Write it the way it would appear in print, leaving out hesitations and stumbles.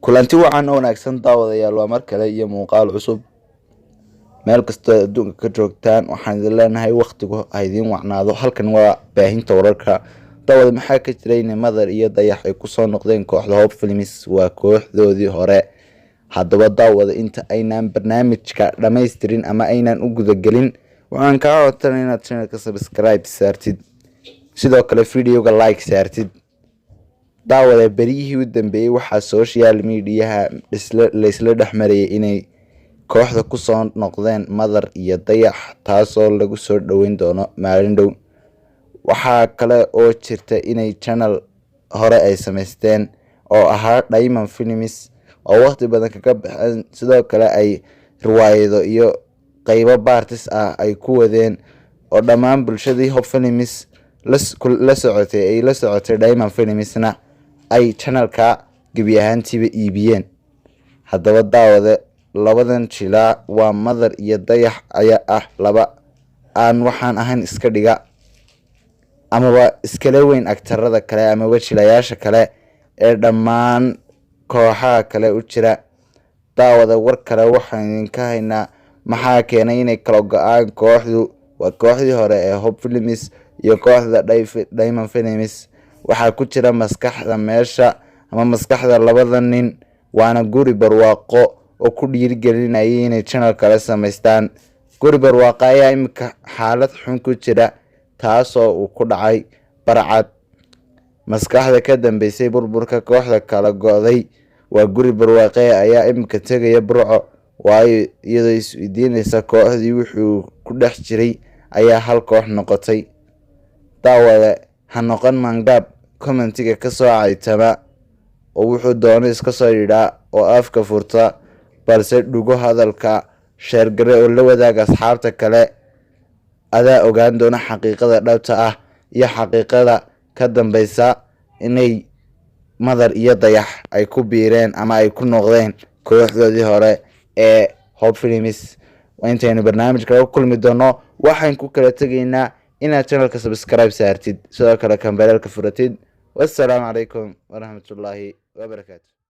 kulanti wacan oo wanaagsan daawadayaal waa mar kale iyo muuqaal cusub meel kasta adduunka ka joogtaan waxaan idin leenahay waqtigu ha idin wacnaado. Halkan waa baahinta wararka. daawada maxaa ka jiray Madar iyo Dayax ay ku soo noqdeen kooxda Hope Films waa kooxdoodii hore. haddaba daawada inta aynaan barnaamijka dhammaystirin ama aynaan u gudagelin waxaan kaa codsanaa inaad channelka subscribe saartid, sidoo kale videoga like saartid. daawada berihii u dambeeyay waxaa social media la isla dhexmarayay inay kooxda ku soo noqdeen Madar iyo Dayax, taasoo lagu soo dhaweyn doono maalin dhow. waxaa kale oo jirta inay channel hore ay samaysteen oo ahaa Diamond Films oo waqti badan kaga baxeen, sidoo kale ay riwaayado iyo qaybo baartis ah ay ku wadeen oo dhammaan bulshadii Hope Films la socotay Diamond Filmsna ay channelka gebi ahaantiiba iibiyeen. haddaba daawada labadan jilaa waa Madar iyo Dayax ayaa ah laba aan waxaan ahayn iska dhiga amaba iskala weyn aktarada kale ama wajilayaasha kale ee dhammaan kooxaha kale u jira. daawada war kale waxaan idinka haynaa maxaa keenay inay kala go'aan kooxdu. waa kooxdii hore ee Hope Films iyo kooxda Diamond Films. waxaa ku jira maskaxda labada nin, waana guri barwaaqo oo ku dhiirigelinayay inay channel kale samaystaan. guri barwaaqo ayaa imika xaalad xun ku jira, taasoo uu ku dhacay barcad. maskaxda ka dambeysay burburka kooxda kala go'day waa guri barwaaqo ayaa imika tegaya Burco, waayo iyadoo isweydiinaysa kooxdii wuxuu ku dhex jiray ayaa hal koox noqotay. daawada ha noqon mangaab commentiga ka soo caytama oo wuxuu doono iska soo yidhaa oo afka furta, balse dhugo hadalka sheergare oo la wadaaga asxaabta kale. adaa ogaan doona xaqiiqada dhabta ah iyo xaqiiqada ka dambeysa inay Madar iyo Dayax ay ku biireen ama ay ku noqdeen kooxdoodii hore ee Hope Films. intaynu barnaamijka ku kulmi doono waxaan ku kala tegaynaa inaad channelka subscribe saartid, sidoo kale kambeelka furatid. wassalaamu calaykum waraxmatullaahi wabarakaatu.